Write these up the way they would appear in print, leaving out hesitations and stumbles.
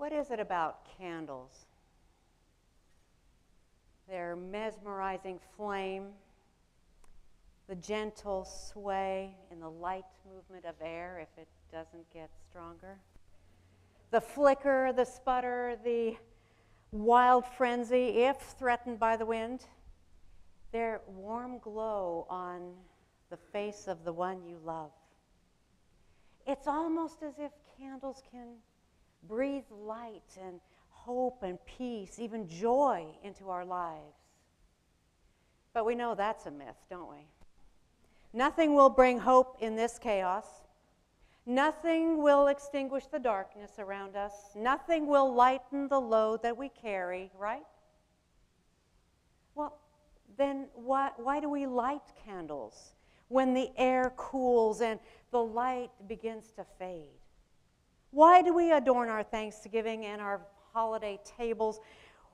What is it about candles? Their mesmerizing flame, the gentle sway in the light movement of air if it doesn't get stronger. The flicker, the sputter, the wild frenzy if threatened by the wind. Their warm glow on the face of the one you love. It's almost as if candles can breathe light and hope and peace, even joy into our lives. But we know that's a myth, don't we? Nothing will bring hope in this chaos. Nothing will extinguish the darkness around us. Nothing will lighten the load that we carry, right? Well, then why do we light candles when the air cools and the light begins to fade? Why do we adorn our Thanksgiving and our holiday tables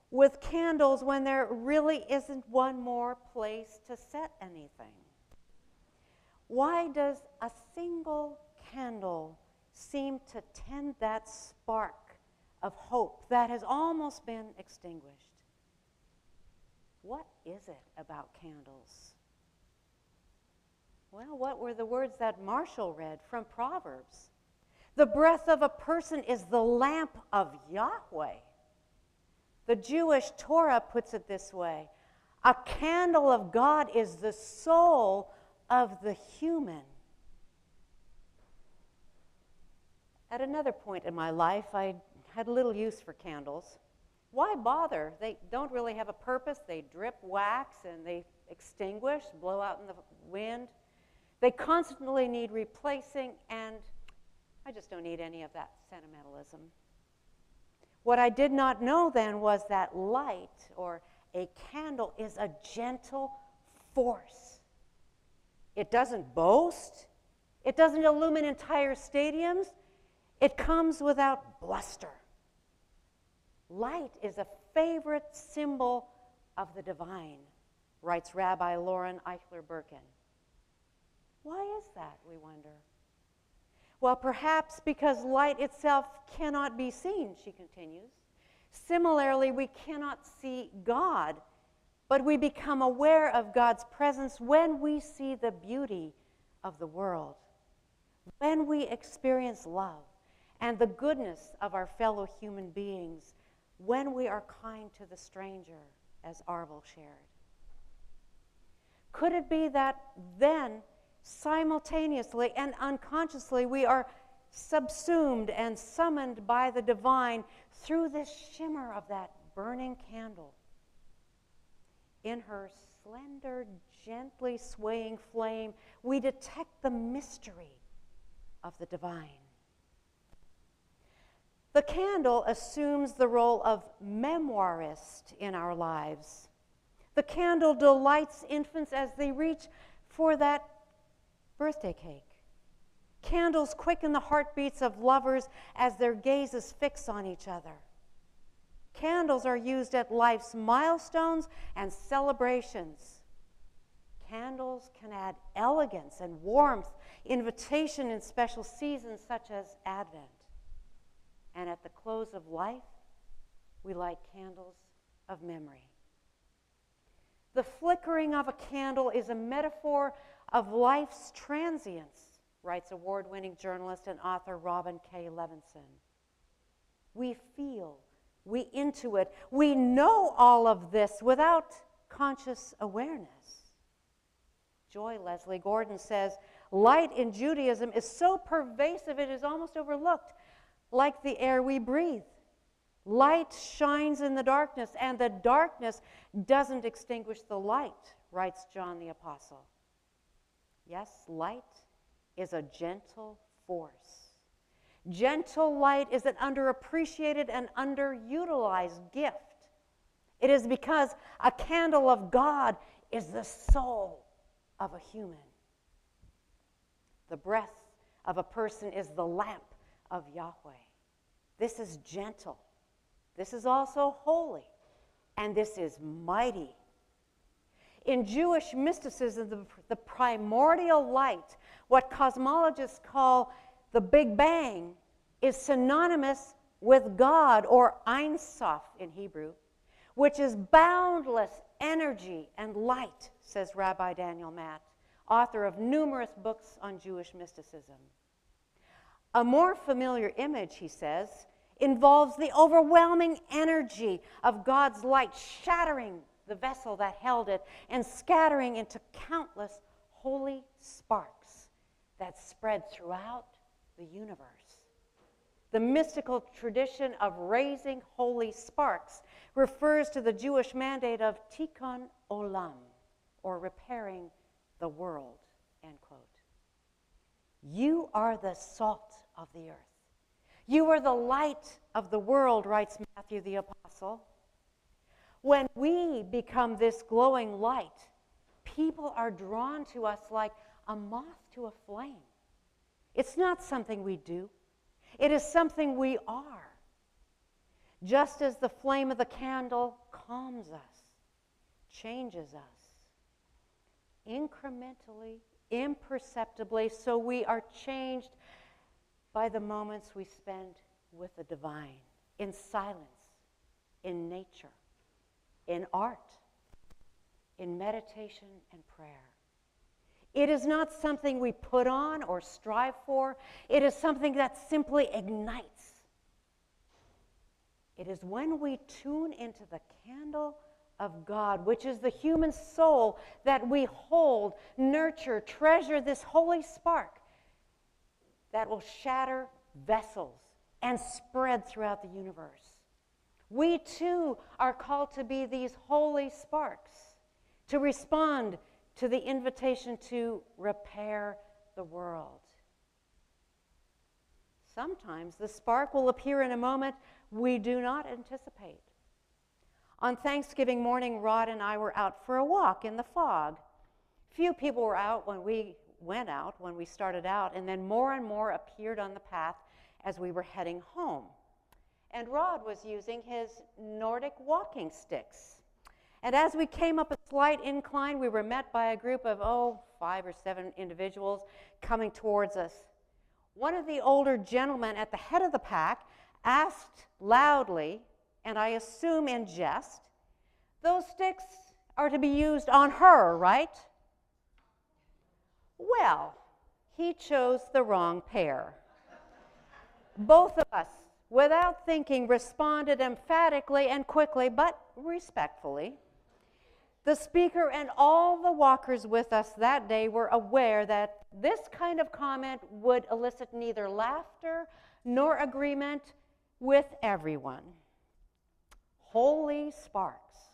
with candles when there really isn't one more place to set anything? Why does a single candle seem to tend that spark of hope that has almost been extinguished? What is it about candles? Well, what were the words that Marshall read from Proverbs? The breath of a person is the lamp of Yahweh. The Jewish Torah puts it this way: a candle of God is the soul of the human. At another point in my life, I had little use for candles. Why bother? They don't really have a purpose. They drip wax and they extinguish, blow out in the wind. They constantly need replacing, and I just don't need any of that sentimentalism. What I did not know then was that light, or a candle, is a gentle force. It doesn't boast. It doesn't illumine entire stadiums. It comes without bluster. Light is a favorite symbol of the divine, writes Rabbi Lauren Eichler-Birkin. Why is that, we wonder? Well, perhaps because light itself cannot be seen, she continues. Similarly, we cannot see God, but we become aware of God's presence when we see the beauty of the world, when we experience love and the goodness of our fellow human beings, when we are kind to the stranger, as Arvel shared. Could it be that then, simultaneously and unconsciously, we are subsumed and summoned by the divine through this shimmer of that burning candle? In her slender, gently swaying flame, we detect the mystery of the divine. The candle assumes the role of memoirist in our lives. The candle delights infants as they reach for that birthday cake. Candles quicken the heartbeats of lovers as their gazes fix on each other. Candles are used at life's milestones and celebrations. Candles can add elegance and warmth, invitation in special seasons such as Advent. And at the close of life, we light candles of memory. The flickering of a candle is a metaphor of life's transience, writes award-winning journalist and author Robin K. Levinson. We feel, we intuit, we know all of this without conscious awareness. Joy Leslie Gordon says, light in Judaism is so pervasive it is almost overlooked, like the air we breathe. Light shines in the darkness, and the darkness doesn't extinguish the light, writes John the Apostle. Yes, light is a gentle force. Gentle light is an underappreciated and underutilized gift. It is because a candle of God is the soul of a human. The breath of a person is the lamp of Yahweh. This is gentle. This is also holy. And this is mighty. In Jewish mysticism, the primordial light, what cosmologists call the Big Bang, is synonymous with God, or Ein Sof in Hebrew, which is boundless energy and light, says Rabbi Daniel Matt, author of numerous books on Jewish mysticism. A more familiar image, he says, involves the overwhelming energy of God's light shattering the vessel that held it and scattering into countless holy sparks that spread throughout the universe. The mystical tradition of raising holy sparks refers to the Jewish mandate of tikkun olam, or repairing the world, end quote. You are the salt of the earth. You are the light of the world, writes Matthew the Apostle. When we become this glowing light, people are drawn to us like a moth to a flame. It's not something we do. It is something we are. Just as the flame of the candle calms us, changes us, incrementally, imperceptibly, so we are changed by the moments we spend with the divine, in silence, in nature, in art, in meditation and prayer. It is not something we put on or strive for. It is something that simply ignites. It is when we tune into the candle of God, which is the human soul, that we hold, nurture, treasure this holy spark that will shatter vessels and spread throughout the universe. We too are called to be these holy sparks, to respond to the invitation to repair the world. Sometimes the spark will appear in a moment we do not anticipate. On Thanksgiving morning, Rod and I were out for a walk in the fog. Few people were out when we went out, when we started out, and then more and more appeared on the path as we were heading home. And Rod was using his Nordic walking sticks. And as we came up a slight incline, we were met by a group of, 5 or 7 individuals coming towards us. One of the older gentlemen at the head of the pack asked loudly, and I assume in jest, "Those sticks are to be used on her, right?" Well, he chose the wrong pair. Both of us, without thinking, responded emphatically and quickly, but respectfully. The speaker and all the walkers with us that day were aware that this kind of comment would elicit neither laughter nor agreement with everyone. Holy sparks,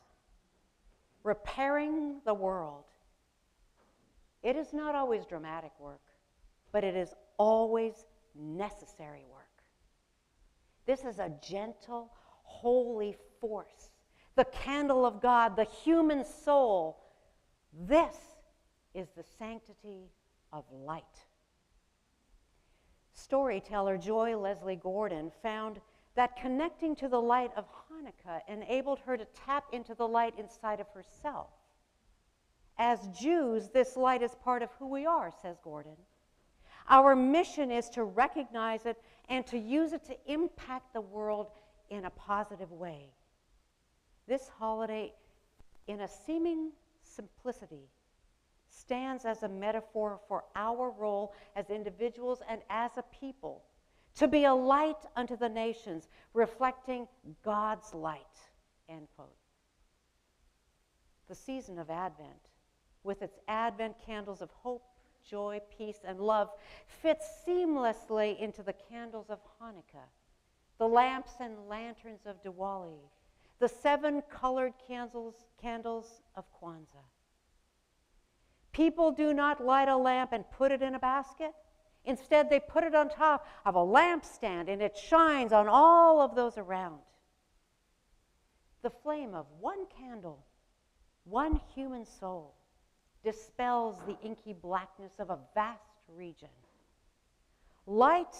repairing the world. It is not always dramatic work, but it is always necessary work. This is a gentle, holy force, the candle of God, the human soul. This is the sanctity of light. Storyteller Joy Leslie Gordon found that connecting to the light of Hanukkah enabled her to tap into the light inside of herself. As Jews, this light is part of who we are, says Gordon. Our mission is to recognize it and to use it to impact the world in a positive way. This holiday, in a seeming simplicity, stands as a metaphor for our role as individuals and as a people, to be a light unto the nations, reflecting God's light, end quote. The season of Advent, with its Advent candles of hope, joy, peace, and love, fits seamlessly into the candles of Hanukkah, the lamps and lanterns of Diwali, the 7 colored candles of Kwanzaa. People do not light a lamp and put it in a basket. Instead, they put it on top of a lampstand, and it shines on all of those around. The flame of one candle, one human soul, dispels the inky blackness of a vast region. Light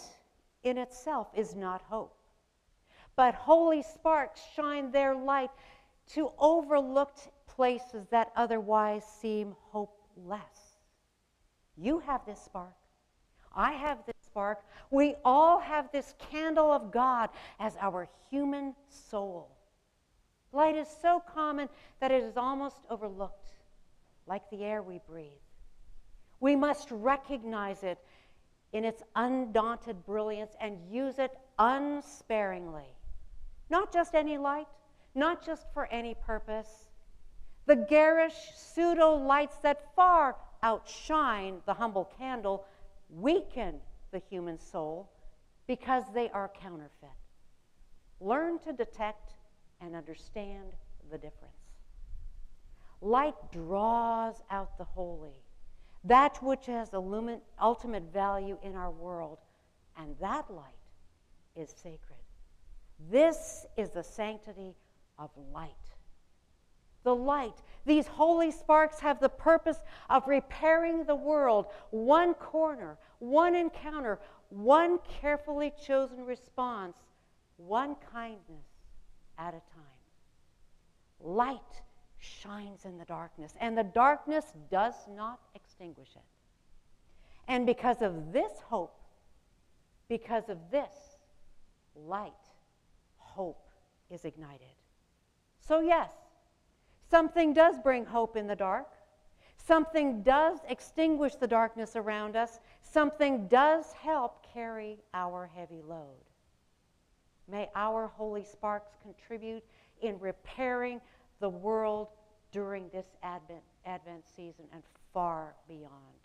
in itself is not hope, but holy sparks shine their light to overlooked places that otherwise seem hopeless. You have this spark. I have this spark. We all have this candle of God as our human soul. Light is so common that it is almost overlooked, like the air we breathe. We must recognize it in its undaunted brilliance and use it unsparingly. Not just any light, not just for any purpose. The garish pseudo-lights that far outshine the humble candle weaken the human soul because they are counterfeit. Learn to detect and understand the difference. Light draws out the holy, that which has ultimate value in our world, and that light is sacred. This is the sanctity of light. The light, these holy sparks have the purpose of repairing the world, one corner, one encounter, one carefully chosen response, one kindness at a time. Light shines in the darkness, and the darkness does not extinguish it. And because of this hope, because of this light, hope is ignited. So yes, something does bring hope in the dark. Something does extinguish the darkness around us. Something does help carry our heavy load. May our holy sparks contribute in repairing the world during this Advent season and far beyond.